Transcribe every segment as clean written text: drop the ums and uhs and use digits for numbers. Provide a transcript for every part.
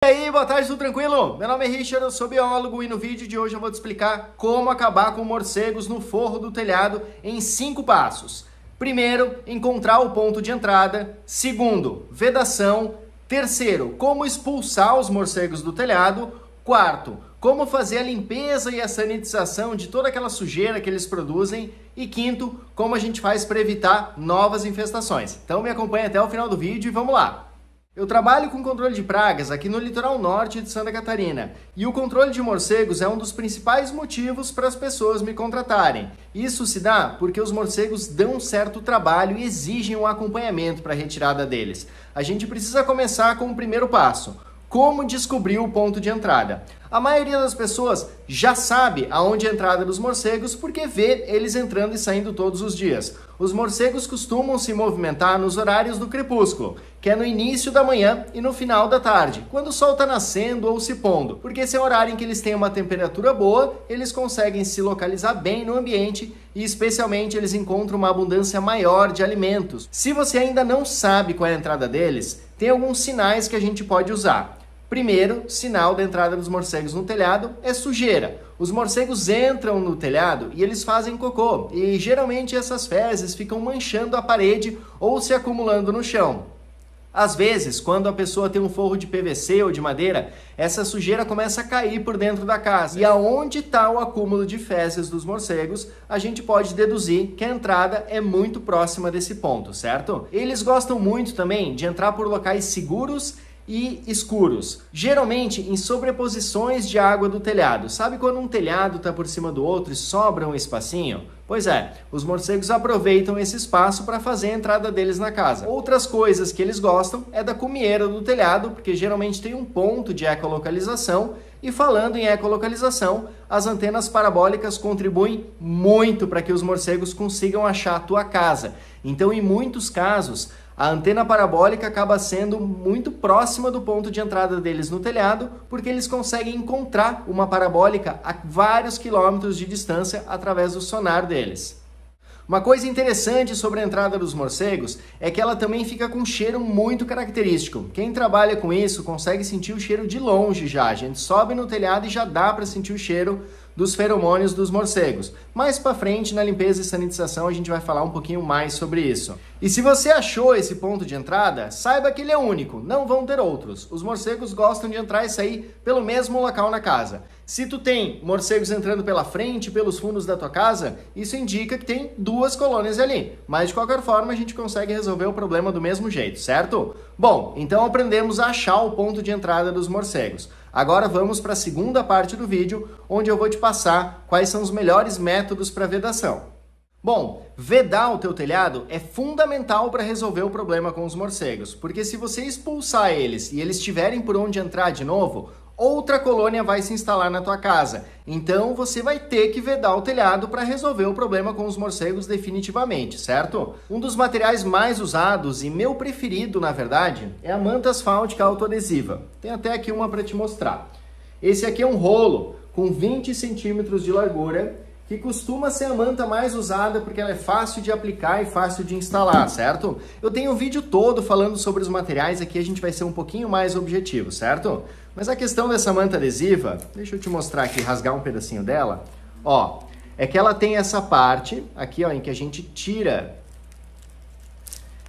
E aí, boa tarde, tudo tranquilo? Meu nome é Richard, eu sou biólogo e no vídeo de hoje eu vou te explicar como acabar com morcegos no forro do telhado em 5 passos. Primeiro, encontrar o ponto de entrada. Segundo, vedação. Terceiro, como expulsar os morcegos do telhado. Quarto, como fazer a limpeza e a sanitização de toda aquela sujeira que eles produzem. E quinto, como a gente faz para evitar novas infestações. Então me acompanha até o final do vídeo e vamos lá! Eu trabalho com controle de pragas aqui no litoral norte de Santa Catarina e o controle de morcegos é um dos principais motivos para as pessoas me contratarem. Isso se dá porque os morcegos dão um certo trabalho e exigem um acompanhamento para a retirada deles. A gente precisa começar com o primeiro passo. Como descobrir o ponto de entrada? A maioria das pessoas já sabe aonde é a entrada dos morcegos porque vê eles entrando e saindo todos os dias. Os morcegos costumam se movimentar nos horários do crepúsculo, que é no início da manhã e no final da tarde, quando o sol está nascendo ou se pondo, porque esse é o horário em que eles têm uma temperatura boa, eles conseguem se localizar bem no ambiente e especialmente eles encontram uma abundância maior de alimentos. Se você ainda não sabe qual é a entrada deles, tem alguns sinais que a gente pode usar. Primeiro, sinal da entrada dos morcegos no telhado é sujeira. Os morcegos entram no telhado e eles fazem cocô, e geralmente essas fezes ficam manchando a parede ou se acumulando no chão. Às vezes, quando a pessoa tem um forro de PVC ou de madeira, essa sujeira começa a cair por dentro da casa. E aonde está o acúmulo de fezes dos morcegos, a gente pode deduzir que a entrada é muito próxima desse ponto, certo? Eles gostam muito também de entrar por locais seguros e escuros, geralmente em sobreposições de água do telhado. Sabe quando um telhado está por cima do outro e sobra um espacinho? Pois é, os morcegos aproveitam esse espaço para fazer a entrada deles na casa. Outras coisas que eles gostam é da cumieira do telhado, porque geralmente tem um ponto de ecolocalização. E falando em ecolocalização, as antenas parabólicas contribuem muito para que os morcegos consigam achar a tua casa. Então, em muitos casos, a antena parabólica acaba sendo muito próxima do ponto de entrada deles no telhado, porque eles conseguem encontrar uma parabólica a vários quilômetros de distância através do sonar deles. Uma coisa interessante sobre a entrada dos morcegos é que ela também fica com um cheiro muito característico. Quem trabalha com isso consegue sentir o cheiro de longe já. A gente sobe no telhado e já dá para sentir o cheiro dos feromônios dos morcegos. Mais para frente, na limpeza e sanitização, a gente vai falar um pouquinho mais sobre isso. E se você achou esse ponto de entrada, saiba que ele é único, não vão ter outros. Os morcegos gostam de entrar e sair pelo mesmo local na casa. Se tu tem morcegos entrando pela frente, pelos fundos da tua casa, isso indica que tem 2 colônias ali. Mas de qualquer forma, a gente consegue resolver o problema do mesmo jeito, certo? Bom, então aprendemos a achar o ponto de entrada dos morcegos. Agora vamos para a segunda parte do vídeo, onde eu vou te passar quais são os melhores métodos para vedação. Bom, vedar o teu telhado é fundamental para resolver o problema com os morcegos, porque se você expulsar eles e eles tiverem por onde entrar de novo, outra colônia vai se instalar na tua casa. Então você vai ter que vedar o telhado para resolver o problema com os morcegos definitivamente, certo? Um dos materiais mais usados e meu preferido, na verdade, é a manta asfáltica autoadesiva. Tem até aqui uma para te mostrar. Esse aqui é um rolo com 20 centímetros de largura, que costuma ser a manta mais usada porque ela é fácil de aplicar e fácil de instalar, certo? Eu tenho um vídeo todo falando sobre os materiais, aqui a gente vai ser um pouquinho mais objetivo, certo? Mas a questão dessa manta adesiva, deixa eu te mostrar aqui, rasgar um pedacinho dela, ó, é que ela tem essa parte aqui, ó, em que a gente tira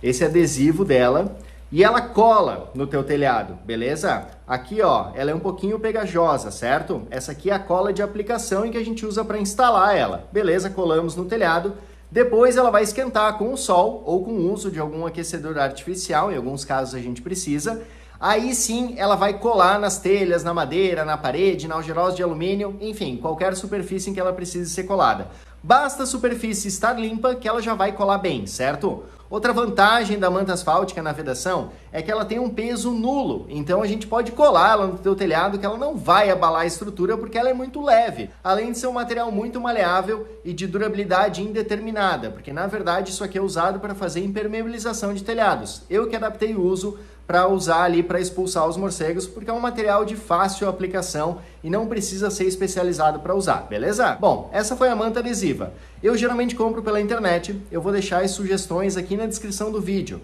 esse adesivo dela e ela cola no teu telhado, beleza? Aqui, ó, ela é um pouquinho pegajosa, certo? Essa aqui é a cola de aplicação em que a gente usa para instalar ela. Beleza, colamos no telhado. Depois ela vai esquentar com o sol ou com o uso de algum aquecedor artificial, em alguns casos a gente precisa. Aí sim ela vai colar nas telhas, na madeira, na parede, na algerosa de alumínio, enfim, qualquer superfície em que ela precise ser colada. Basta a superfície estar limpa que ela já vai colar bem, certo? Outra vantagem da manta asfáltica na vedação é que ela tem um peso nulo, então a gente pode colar ela no teu telhado que ela não vai abalar a estrutura porque ela é muito leve, além de ser um material muito maleável e de durabilidade indeterminada, porque na verdade isso aqui é usado para fazer impermeabilização de telhados. Eu que adaptei o uso para usar ali para expulsar os morcegos, porque é um material de fácil aplicação e não precisa ser especializado para usar, beleza? Bom, essa foi a manta adesiva. Eu geralmente compro pela internet, eu vou deixar as sugestões aqui na descrição do vídeo.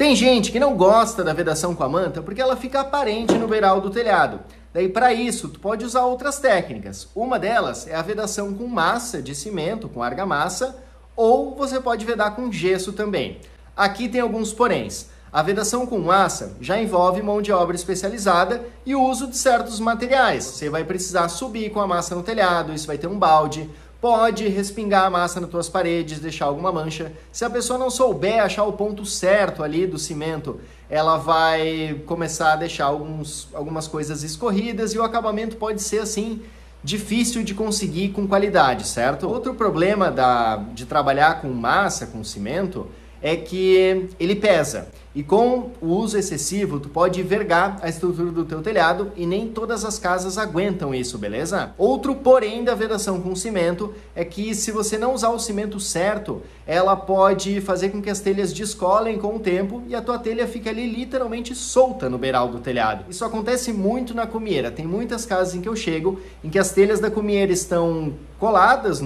Tem gente que não gosta da vedação com a manta porque ela fica aparente no beiral do telhado. Daí, para isso, tu pode usar outras técnicas. Uma delas é a vedação com massa de cimento, com argamassa, ou você pode vedar com gesso também. Aqui tem alguns poréns. A vedação com massa já envolve mão de obra especializada e o uso de certos materiais. Você vai precisar subir com a massa no telhado, isso vai ter um balde, pode respingar a massa nas tuas paredes, deixar alguma mancha. Se a pessoa não souber achar o ponto certo ali do cimento, ela vai começar a deixar algumas coisas escorridas e o acabamento pode ser assim, difícil de conseguir com qualidade, certo? Outro problema de trabalhar com massa, com cimento, é que ele pesa. E com o uso excessivo, tu pode vergar a estrutura do teu telhado e nem todas as casas aguentam isso, beleza? Outro porém da vedação com cimento é que se você não usar o cimento certo, ela pode fazer com que as telhas descolem com o tempo e a tua telha fica ali literalmente solta no beiral do telhado. Isso acontece muito na cumieira. Tem muitas casas em que eu chego em que as telhas da cumieira estão coladas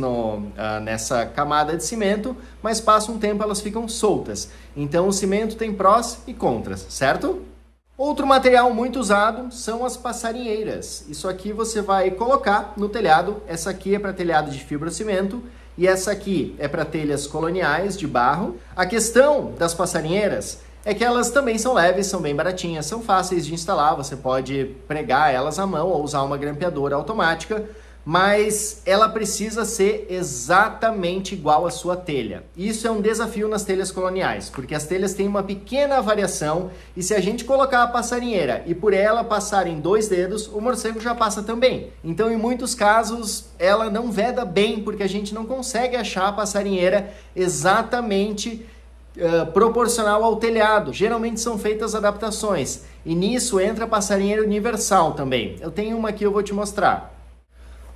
nessa camada de cimento, mas passa um tempo elas ficam soltas. Então o cimento tem prós e contras, certo? Outro material muito usado são as passarinheiras. Isso aqui você vai colocar no telhado. Essa aqui é para telhado de fibrocimento e essa aqui é para telhas coloniais de barro. A questão das passarinheiras é que elas também são leves, são bem baratinhas, são fáceis de instalar. Você pode pregar elas à mão ou usar uma grampeadora automática, mas ela precisa ser exatamente igual à sua telha. Isso é um desafio nas telhas coloniais, porque as telhas têm uma pequena variação e se a gente colocar a passarinheira e por ela passar em 2 dedos, o morcego já passa também. Então, em muitos casos, ela não veda bem, porque a gente não consegue achar a passarinheira exatamente proporcional ao telhado. Geralmente são feitas adaptações e nisso entra a passarinheira universal também. Eu tenho uma aqui, eu vou te mostrar.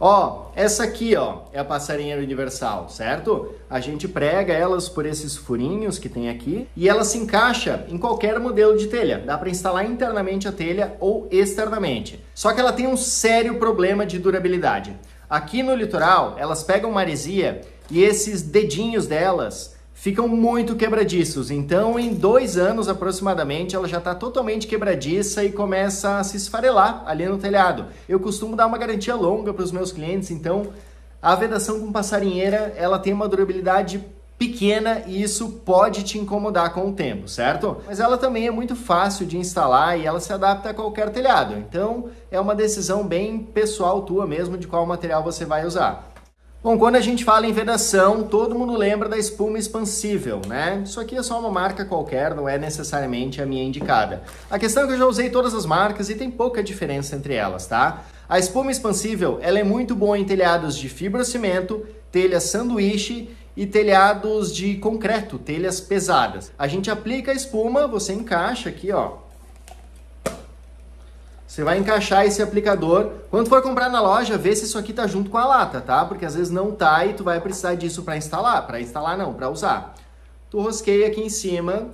Ó, essa aqui, ó, é a passarinheira universal, certo? A gente prega elas por esses furinhos que tem aqui e ela se encaixa em qualquer modelo de telha. Dá para instalar internamente a telha ou externamente. Só que ela tem um sério problema de durabilidade. Aqui no litoral, elas pegam maresia e esses dedinhos delas ficam muito quebradiços, então em 2 anos aproximadamente ela já está totalmente quebradiça e começa a se esfarelar ali no telhado. Eu costumo dar uma garantia longa para os meus clientes, então a vedação com passarinheira ela tem uma durabilidade pequena e isso pode te incomodar com o tempo, certo? Mas ela também é muito fácil de instalar e ela se adapta a qualquer telhado, então é uma decisão bem pessoal tua mesmo de qual material você vai usar. Bom, quando a gente fala em vedação, todo mundo lembra da espuma expansível, né? Isso aqui é só uma marca qualquer, não é necessariamente a minha indicada. A questão é que eu já usei todas as marcas e tem pouca diferença entre elas, tá? A espuma expansível, ela é muito boa em telhados de fibrocimento, telhas sanduíche e telhados de concreto, telhas pesadas. A gente aplica a espuma, você encaixa aqui, ó. Você vai encaixar esse aplicador. Quando for comprar na loja, vê se isso aqui tá junto com a lata, tá? Porque às vezes não tá e tu vai precisar disso para instalar. Para instalar não, para usar. Tu rosqueia aqui em cima,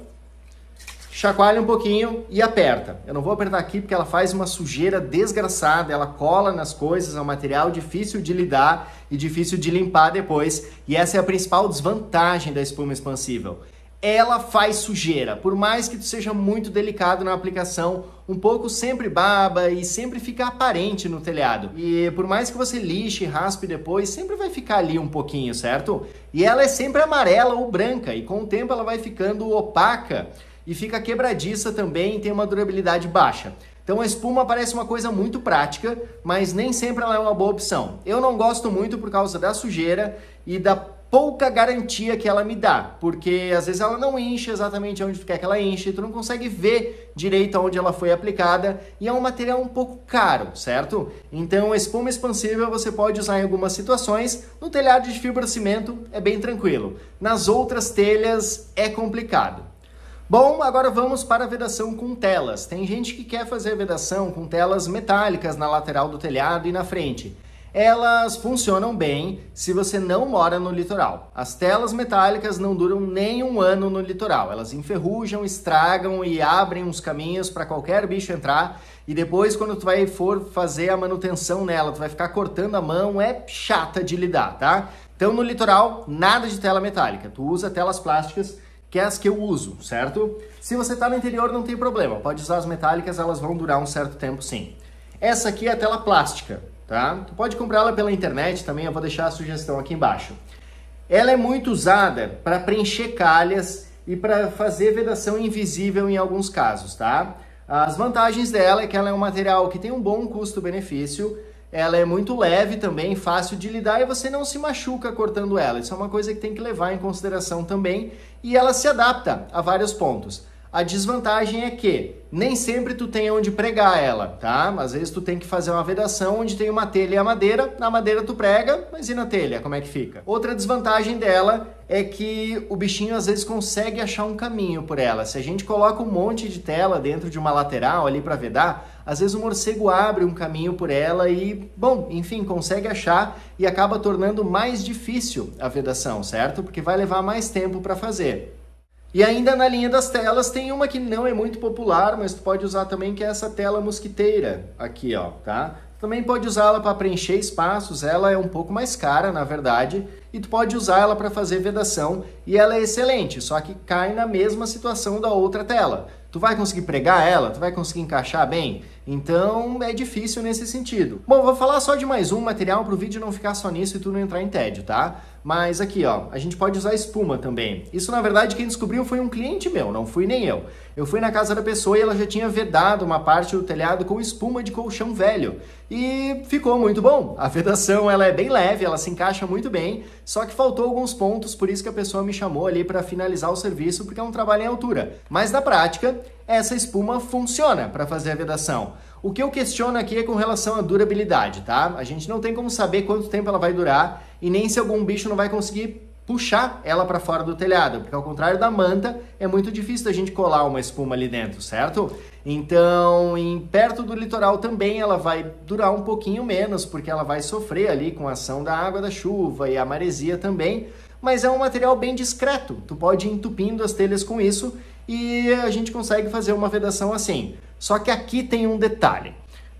chacoalha um pouquinho e aperta. Eu não vou apertar aqui porque ela faz uma sujeira desgraçada, ela cola nas coisas, é um material difícil de lidar e difícil de limpar depois. E essa é a principal desvantagem da espuma expansível. Ela faz sujeira, por mais que tu seja muito delicado na aplicação, um pouco sempre baba e sempre fica aparente no telhado. E por mais que você lixe e raspe depois, sempre vai ficar ali um pouquinho, certo? E ela é sempre amarela ou branca e com o tempo ela vai ficando opaca e fica quebradiça também e tem uma durabilidade baixa. Então a espuma parece uma coisa muito prática, mas nem sempre ela é uma boa opção. Eu não gosto muito por causa da sujeira e da pouca garantia que ela me dá, porque às vezes ela não enche exatamente onde tu quer que ela enche, tu não consegue ver direito onde ela foi aplicada e é um material um pouco caro, certo? Então a espuma expansível você pode usar em algumas situações, no telhado de fibrocimento é bem tranquilo, nas outras telhas é complicado. Bom, agora vamos para a vedação com telas. Tem gente que quer fazer vedação com telas metálicas na lateral do telhado e na frente. Elas funcionam bem se você não mora no litoral. As telas metálicas não duram nem 1 ano no litoral. Elas enferrujam, estragam e abrem uns caminhos para qualquer bicho entrar. E depois, quando tu for fazer a manutenção nela, tu vai ficar cortando a mão, é chata de lidar, tá? Então, no litoral, nada de tela metálica. Tu usa telas plásticas, que é as que eu uso, certo? Se você está no interior, não tem problema, pode usar as metálicas, elas vão durar um certo tempo sim. Essa aqui é a tela plástica, tá? Tu pode comprar ela pela internet também, eu vou deixar a sugestão aqui embaixo. Ela é muito usada para preencher calhas e para fazer vedação invisível em alguns casos, tá? As vantagens dela é que ela é um material que tem um bom custo-benefício, ela é muito leve também, fácil de lidar e você não se machuca cortando ela. Isso é uma coisa que tem que levar em consideração também e ela se adapta a vários pontos. A desvantagem é que nem sempre tu tem onde pregar ela, tá? Às vezes tu tem que fazer uma vedação onde tem uma telha e a madeira, na madeira tu prega, mas e na telha, como é que fica? Outra desvantagem dela é que o bichinho às vezes consegue achar um caminho por ela. Se a gente coloca um monte de tela dentro de uma lateral ali para vedar, às vezes o morcego abre um caminho por ela e, bom, enfim, consegue achar e acaba tornando mais difícil a vedação, certo? Porque vai levar mais tempo para fazer. E ainda na linha das telas tem uma que não é muito popular, mas tu pode usar também, que é essa tela mosquiteira aqui, ó, tá? Também pode usá-la para preencher espaços, ela é um pouco mais cara, na verdade, e tu pode usar ela para fazer vedação e ela é excelente, só que cai na mesma situação da outra tela. Tu vai conseguir pregar ela? Tu vai conseguir encaixar bem? Então é difícil nesse sentido. Bom, vou falar só de mais um material para o vídeo não ficar só nisso e tu não entrar em tédio, tá? Mas aqui, ó, a gente pode usar espuma também. Isso, na verdade, quem descobriu foi um cliente meu, não fui nem eu. Eu fui na casa da pessoa e ela já tinha vedado uma parte do telhado com espuma de colchão velho. E ficou muito bom. A vedação, ela é bem leve, ela se encaixa muito bem, só que faltou alguns pontos, por isso que a pessoa me chamou ali para finalizar o serviço, porque é um trabalho em altura. Mas na prática, essa espuma funciona para fazer a vedação. O que eu questiono aqui é com relação à durabilidade, tá? A gente não tem como saber quanto tempo ela vai durar e nem se algum bicho não vai conseguir puxar ela para fora do telhado, porque ao contrário da manta, é muito difícil da gente colar uma espuma ali dentro, certo? Então, perto do litoral também ela vai durar um pouquinho menos, porque ela vai sofrer ali com a ação da água da chuva e a maresia também, mas é um material bem discreto, tu pode ir entupindo as telhas com isso e a gente consegue fazer uma vedação assim. Só que aqui tem um detalhe.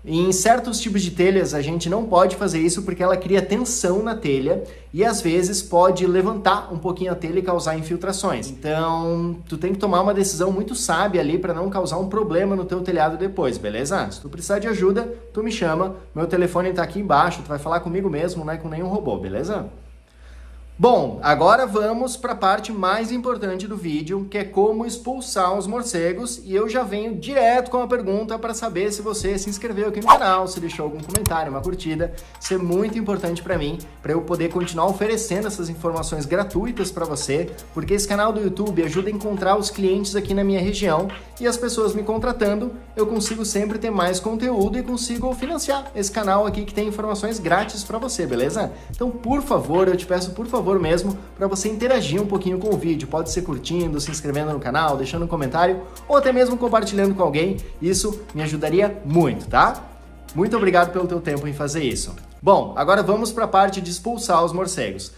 Em certos tipos de telhas a gente não pode fazer isso porque ela cria tensão na telha e às vezes pode levantar um pouquinho a telha e causar infiltrações. Então tu tem que tomar uma decisão muito sábia ali para não causar um problema no teu telhado depois, beleza? Se tu precisar de ajuda, tu me chama, meu telefone tá aqui embaixo, tu vai falar comigo mesmo, não é com nenhum robô, beleza? Bom, agora vamos para a parte mais importante do vídeo, que é como expulsar os morcegos, e eu já venho direto com a pergunta para saber se você se inscreveu aqui no canal, se deixou algum comentário, uma curtida. Isso é muito importante para mim, para eu poder continuar oferecendo essas informações gratuitas para você, porque esse canal do YouTube ajuda a encontrar os clientes aqui na minha região, e as pessoas me contratando, eu consigo sempre ter mais conteúdo e consigo financiar esse canal aqui que tem informações grátis para você, beleza? Então, por favor, eu te peço, por favor mesmo, para você interagir um pouquinho com o vídeo. Pode ser curtindo, se inscrevendo no canal, deixando um comentário ou até mesmo compartilhando com alguém. Isso me ajudaria muito, tá? Muito obrigado pelo teu tempo em fazer isso. Bom, agora vamos para a parte de expulsar os morcegos.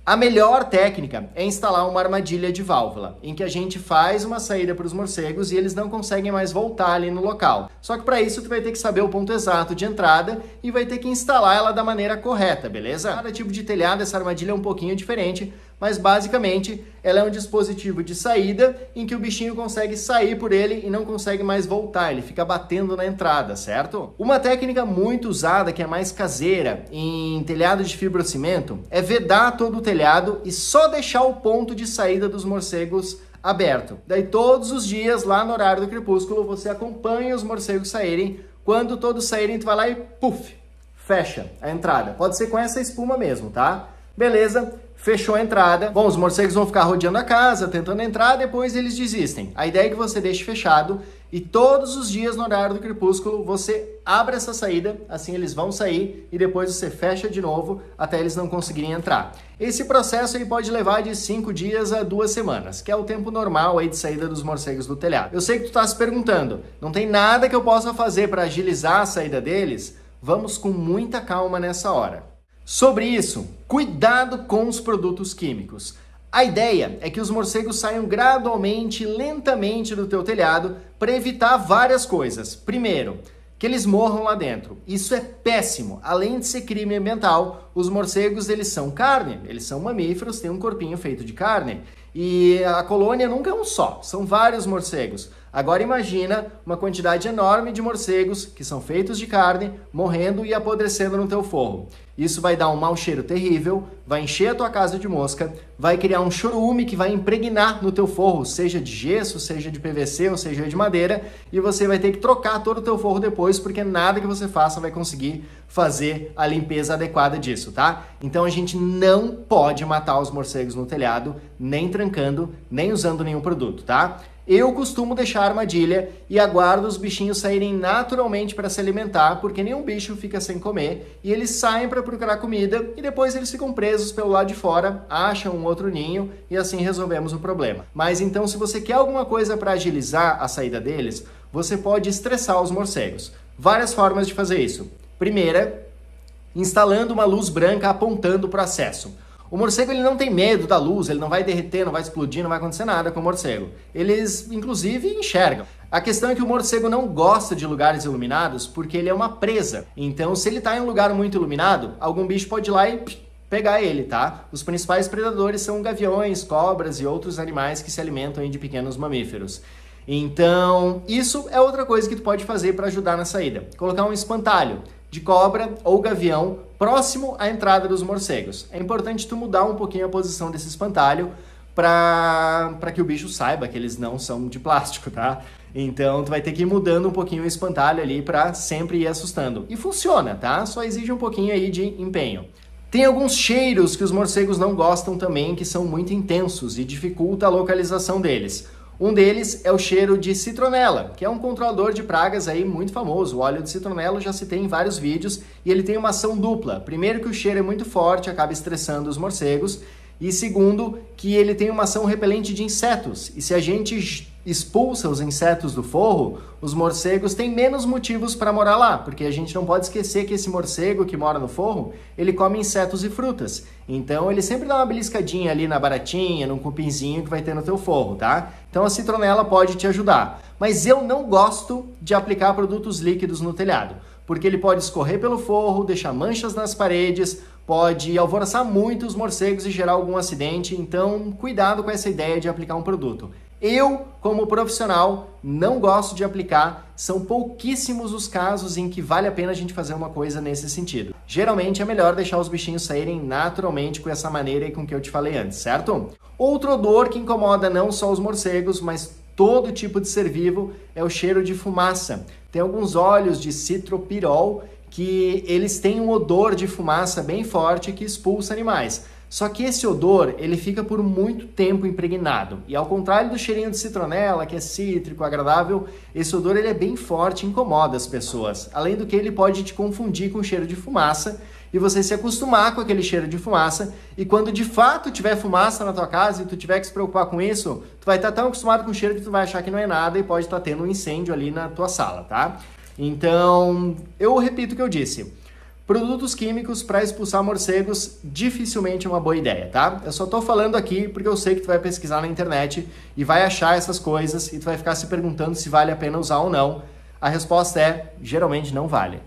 A melhor técnica é instalar uma armadilha de válvula, em que a gente faz uma saída para os morcegos e eles não conseguem mais voltar ali no local. Só que para isso tu vai ter que saber o ponto exato de entrada e vai ter que instalar ela da maneira correta, beleza? Cada tipo de telhado essa armadilha é um pouquinho diferente, mas basicamente ela é um dispositivo de saída em que o bichinho consegue sair por ele e não consegue mais voltar, ele fica batendo na entrada, certo? Uma técnica muito usada, que é mais caseira, em telhado de fibrocimento, é vedar todo o telhado e só deixar o ponto de saída dos morcegos aberto. Daí todos os dias, lá no horário do crepúsculo, você acompanha os morcegos saírem. Quando todos saírem, tu vai lá e puf, fecha a entrada. Pode ser com essa espuma mesmo, tá? Beleza, fechou a entrada. Bom, os morcegos vão ficar rodeando a casa, tentando entrar, depois eles desistem. A ideia é que você deixe fechado e todos os dias no horário do crepúsculo você abre essa saída, assim eles vão sair e depois você fecha de novo até eles não conseguirem entrar. Esse processo aí pode levar de 5 dias a 2 semanas, que é o tempo normal aí de saída dos morcegos do telhado. Eu sei que tu tá se perguntando, não tem nada que eu possa fazer para agilizar a saída deles? Vamos com muita calma nessa hora. Sobre isso, cuidado com os produtos químicos. A ideia é que os morcegos saiam gradualmente, lentamente do teu telhado para evitar várias coisas. Primeiro, que eles morram lá dentro. Isso é péssimo. Além de ser crime ambiental, os morcegos eles são carne, eles são mamíferos, têm um corpinho feito de carne. E a colônia nunca é um só, são vários morcegos. Agora imagina uma quantidade enorme de morcegos que são feitos de carne, morrendo e apodrecendo no teu forro. Isso vai dar um mau cheiro terrível, vai encher a tua casa de mosca, vai criar um chorume que vai impregnar no teu forro, seja de gesso, seja de PVC ou seja de madeira, e você vai ter que trocar todo o teu forro depois, porque nada que você faça vai conseguir fazer a limpeza adequada disso, tá? Então a gente não pode matar os morcegos no telhado, nem trancando, nem usando nenhum produto, tá? Eu costumo deixar a armadilha e aguardo os bichinhos saírem naturalmente para se alimentar, porque nenhum bicho fica sem comer, e eles saem para procurar comida e depois eles ficam presos pelo lado de fora, acham um outro ninho e assim resolvemos o problema. Mas então, se você quer alguma coisa para agilizar a saída deles, você pode estressar os morcegos. Várias formas de fazer isso. Primeira, instalando uma luz branca apontando para o acesso. O morcego ele não tem medo da luz, ele não vai derreter, não vai explodir, não vai acontecer nada com o morcego. Eles, inclusive, enxergam. A questão é que o morcego não gosta de lugares iluminados porque ele é uma presa. Então, se ele está em um lugar muito iluminado, algum bicho pode ir lá e pegar ele, tá? Os principais predadores são gaviões, cobras e outros animais que se alimentam de pequenos mamíferos. Então, isso é outra coisa que tu pode fazer para ajudar na saída. Colocar um espantalho de cobra ou gavião próximo à entrada dos morcegos. É importante tu mudar um pouquinho a posição desse espantalho para que o bicho saiba que eles não são de plástico, tá? Então tu vai ter que ir mudando um pouquinho o espantalho ali para sempre ir assustando. E funciona, tá? Só exige um pouquinho aí de empenho. Tem alguns cheiros que os morcegos não gostam também, que são muito intensos e dificulta a localização deles. Um deles é o cheiro de citronela, que é um controlador de pragas aí muito famoso. O óleo de citronela eu já citei em vários vídeos e ele tem uma ação dupla. Primeiro que o cheiro é muito forte, acaba estressando os morcegos. E segundo, que ele tem uma ação repelente de insetos. E se a gente expulsa os insetos do forro, os morcegos têm menos motivos para morar lá, porque a gente não pode esquecer que esse morcego que mora no forro, ele come insetos e frutas. Então ele sempre dá uma beliscadinha ali na baratinha, num cupinzinho que vai ter no teu forro, tá? Então a citronela pode te ajudar. Mas eu não gosto de aplicar produtos líquidos no telhado, porque ele pode escorrer pelo forro, deixar manchas nas paredes, pode alvoroçar muito os morcegos e gerar algum acidente, então cuidado com essa ideia de aplicar um produto. Eu, como profissional, não gosto de aplicar, são pouquíssimos os casos em que vale a pena a gente fazer uma coisa nesse sentido. Geralmente é melhor deixar os bichinhos saírem naturalmente com essa maneira com que eu te falei antes, certo? Outro odor que incomoda não só os morcegos, mas todo tipo de ser vivo é o cheiro de fumaça. Tem alguns óleos de citropirol que eles têm um odor de fumaça bem forte que expulsa animais. Só que esse odor, ele fica por muito tempo impregnado. E ao contrário do cheirinho de citronela, que é cítrico, agradável, esse odor ele é bem forte e incomoda as pessoas. Além do que ele pode te confundir com o cheiro de fumaça e você se acostumar com aquele cheiro de fumaça. E quando de fato tiver fumaça na tua casa e tu tiver que se preocupar com isso, tu vai estar tão acostumado com o cheiro que tu vai achar que não é nada e pode estar tendo um incêndio ali na tua sala, tá? Então, eu repito o que eu disse. Produtos químicos para expulsar morcegos dificilmente é uma boa ideia, tá? Eu só tô falando aqui porque eu sei que tu vai pesquisar na internet e vai achar essas coisas e tu vai ficar se perguntando se vale a pena usar ou não. A resposta é, geralmente não vale.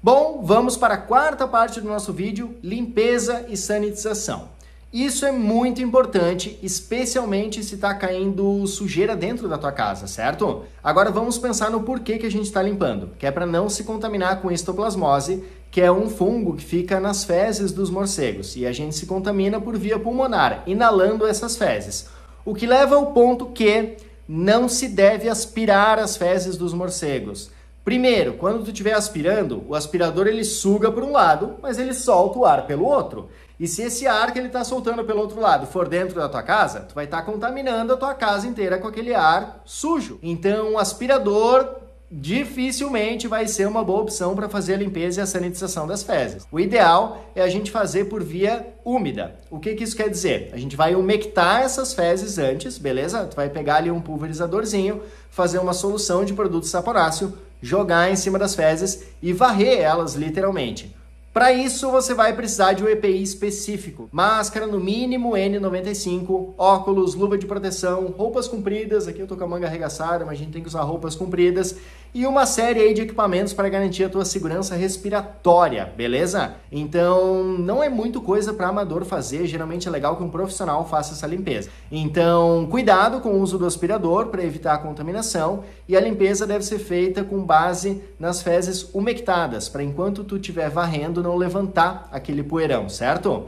Bom, vamos para a quarta parte do nosso vídeo, limpeza e sanitização. Isso é muito importante, especialmente se está caindo sujeira dentro da tua casa, certo? Agora vamos pensar no porquê que a gente está limpando, que é para não se contaminar com histoplasmose, que é um fungo que fica nas fezes dos morcegos, e a gente se contamina por via pulmonar, inalando essas fezes. O que leva ao ponto que não se deve aspirar as fezes dos morcegos. Primeiro, quando tu estiver aspirando, o aspirador ele suga por um lado, mas ele solta o ar pelo outro. E se esse ar que ele está soltando pelo outro lado for dentro da tua casa, tu vai estar contaminando a tua casa inteira com aquele ar sujo. Então, o aspirador dificilmente vai ser uma boa opção para fazer a limpeza e a sanitização das fezes. O ideal é a gente fazer por via úmida. O que isso quer dizer? A gente vai umectar essas fezes antes, beleza? Tu vai pegar ali um pulverizadorzinho, fazer uma solução de produto saponáceo, jogar em cima das fezes e varrer elas literalmente. Para isso, você vai precisar de um EPI específico. Máscara no mínimo N95, óculos, luva de proteção, roupas compridas. Aqui eu tô com a manga arregaçada, mas a gente tem que usar roupas compridas. e uma série aí de equipamentos para garantir a tua segurança respiratória, beleza? Então, não é muito coisa para amador fazer, geralmente é legal que um profissional faça essa limpeza. Então, cuidado com o uso do aspirador para evitar a contaminação, e a limpeza deve ser feita com base nas fezes umectadas, para enquanto tu estiver varrendo não levantar aquele poeirão, certo?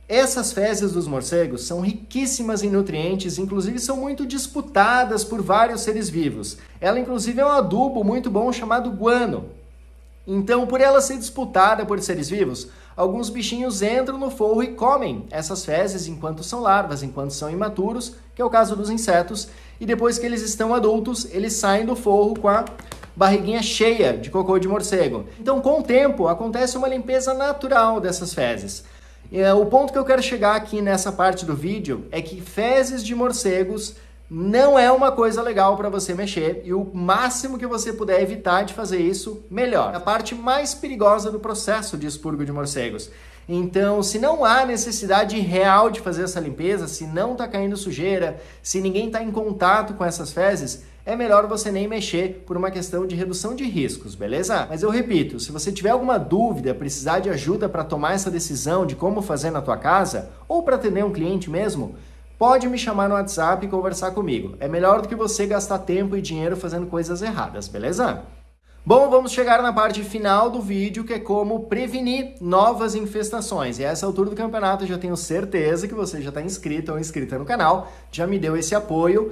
Essas fezes dos morcegos são riquíssimas em nutrientes, inclusive são muito disputadas por vários seres vivos. Ela, inclusive, é um adubo muito bom chamado guano. Então, por ela ser disputada por seres vivos, alguns bichinhos entram no forro e comem essas fezes enquanto são larvas, enquanto são imaturos, que é o caso dos insetos, e depois que eles estão adultos, eles saem do forro com a barriguinha cheia de cocô de morcego. Então, com o tempo, acontece uma limpeza natural dessas fezes. O ponto que eu quero chegar aqui nessa parte do vídeo é que fezes de morcegos não é uma coisa legal para você mexer, e o máximo que você puder evitar de fazer isso, melhor. É a parte mais perigosa do processo de expurgo de morcegos. Então, se não há necessidade real de fazer essa limpeza, se não está caindo sujeira, se ninguém está em contato com essas fezes, é melhor você nem mexer por uma questão de redução de riscos, beleza? Mas eu repito, se você tiver alguma dúvida, precisar de ajuda para tomar essa decisão de como fazer na tua casa, ou para atender um cliente mesmo, pode me chamar no WhatsApp e conversar comigo. É melhor do que você gastar tempo e dinheiro fazendo coisas erradas, beleza? Bom, vamos chegar na parte final do vídeo, que é como prevenir novas infestações. E a essa altura do campeonato eu já tenho certeza que você já está inscrito ou inscrita no canal, já me deu esse apoio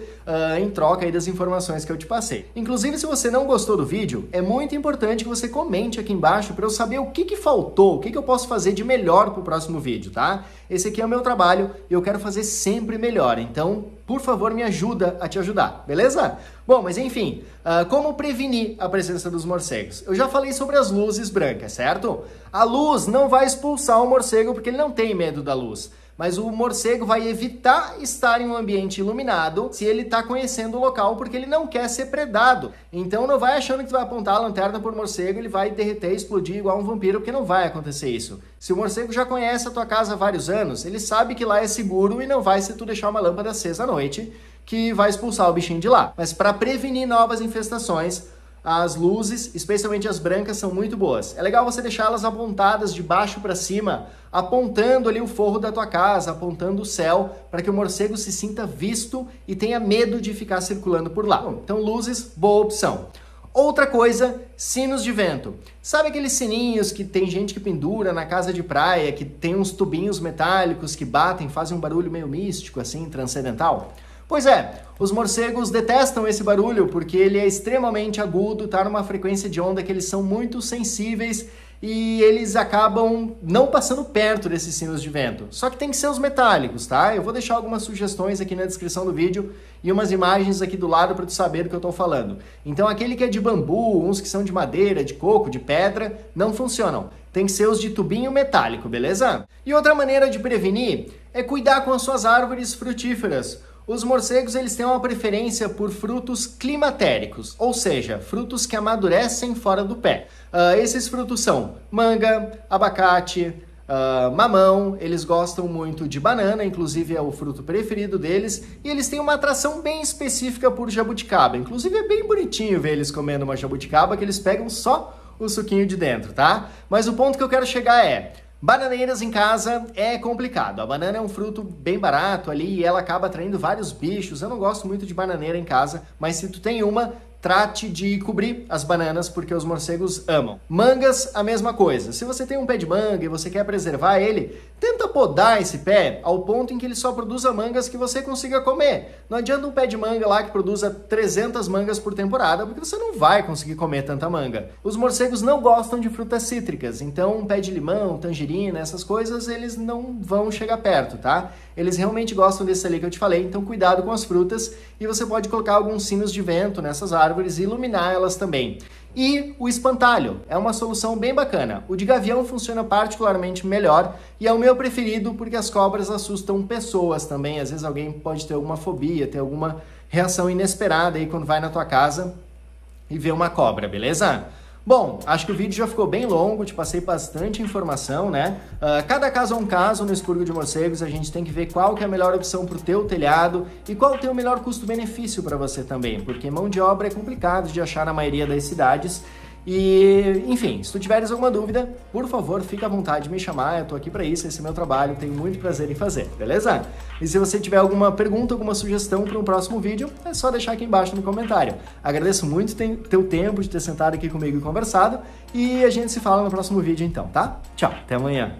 em troca aí das informações que eu te passei. Inclusive, se você não gostou do vídeo, é muito importante que você comente aqui embaixo para eu saber o que faltou, o que eu posso fazer de melhor para o próximo vídeo, tá? Esse aqui é o meu trabalho e eu quero fazer sempre melhor, então, por favor, me ajuda a te ajudar, beleza? Bom, mas enfim, como prevenir a presença dos morcegos? Eu já falei sobre as luzes brancas, certo? A luz não vai expulsar o morcego porque ele não tem medo da luz, mas o morcego vai evitar estar em um ambiente iluminado se ele está conhecendo o local, porque ele não quer ser predado. Então não vai achando que tu vai apontar a lanterna por morcego, ele vai derreter e explodir igual um vampiro, porque não vai acontecer isso. Se o morcego já conhece a tua casa há vários anos, ele sabe que lá é seguro e não vai, se tu deixar uma lâmpada acesa à noite, que vai expulsar o bichinho de lá. Mas para prevenir novas infestações, as luzes, especialmente as brancas, são muito boas. É legal você deixá-las apontadas de baixo para cima, apontando ali o forro da tua casa, apontando o céu, para que o morcego se sinta visto e tenha medo de ficar circulando por lá. Então, luzes, boa opção. Outra coisa, sinos de vento. Sabe aqueles sininhos que tem gente que pendura na casa de praia, que tem uns tubinhos metálicos que batem, fazem um barulho meio místico, assim, transcendental? Pois é, os morcegos detestam esse barulho porque ele é extremamente agudo, está numa frequência de onda que eles são muito sensíveis e eles acabam não passando perto desses sinos de vento. Só que tem que ser os metálicos, tá? Eu vou deixar algumas sugestões aqui na descrição do vídeo e umas imagens aqui do lado para tu saber do que eu estou falando. Então aquele que é de bambu, uns que são de madeira, de coco, de pedra, não funcionam. Tem que ser os de tubinho metálico, beleza? E outra maneira de prevenir é cuidar com as suas árvores frutíferas. Os morcegos, eles têm uma preferência por frutos climatéricos, ou seja, frutos que amadurecem fora do pé. Esses frutos são manga, abacate, mamão, eles gostam muito de banana, inclusive é o fruto preferido deles, e eles têm uma atração bem específica por jabuticaba. Inclusive é bem bonitinho ver eles comendo uma jabuticaba, que eles pegam só o suquinho de dentro, tá? Mas o ponto que eu quero chegar é: bananeiras em casa é complicado. A banana é um fruto bem barato ali e ela acaba atraindo vários bichos. Eu não gosto muito de bananeira em casa, mas se tu tem uma, trate de cobrir as bananas, porque os morcegos amam. Mangas, a mesma coisa. Se você tem um pé de manga e você quer preservar ele, tenta podar esse pé ao ponto em que ele só produza mangas que você consiga comer. Não adianta um pé de manga lá que produza 300 mangas por temporada, porque você não vai conseguir comer tanta manga. Os morcegos não gostam de frutas cítricas, então um pé de limão, tangerina, essas coisas, eles não vão chegar perto, tá? Eles realmente gostam desse ali que eu te falei, então cuidado com as frutas, e você pode colocar alguns sinos de vento nessas árvores e iluminar elas também. E o espantalho é uma solução bem bacana. O de gavião funciona particularmente melhor e é o meu preferido porque as cobras assustam pessoas também. Às vezes alguém pode ter alguma fobia, ter alguma reação inesperada aí quando vai na tua casa e vê uma cobra, beleza? Bom, acho que o vídeo já ficou bem longo, te passei bastante informação, né? Cada caso é um caso no expurgo de morcegos, a gente tem que ver qual que é a melhor opção para o teu telhado e qual tem o melhor custo-benefício para você também, porque mão de obra é complicado de achar na maioria das cidades. E, enfim, se tu tiveres alguma dúvida, por favor, fica à vontade de me chamar, eu tô aqui para isso, esse é meu trabalho, tenho muito prazer em fazer, beleza? E se você tiver alguma pergunta, alguma sugestão para um próximo vídeo, é só deixar aqui embaixo no comentário. Agradeço muito teu tempo de ter sentado aqui comigo e conversado, e a gente se fala no próximo vídeo então, tá? Tchau, até amanhã!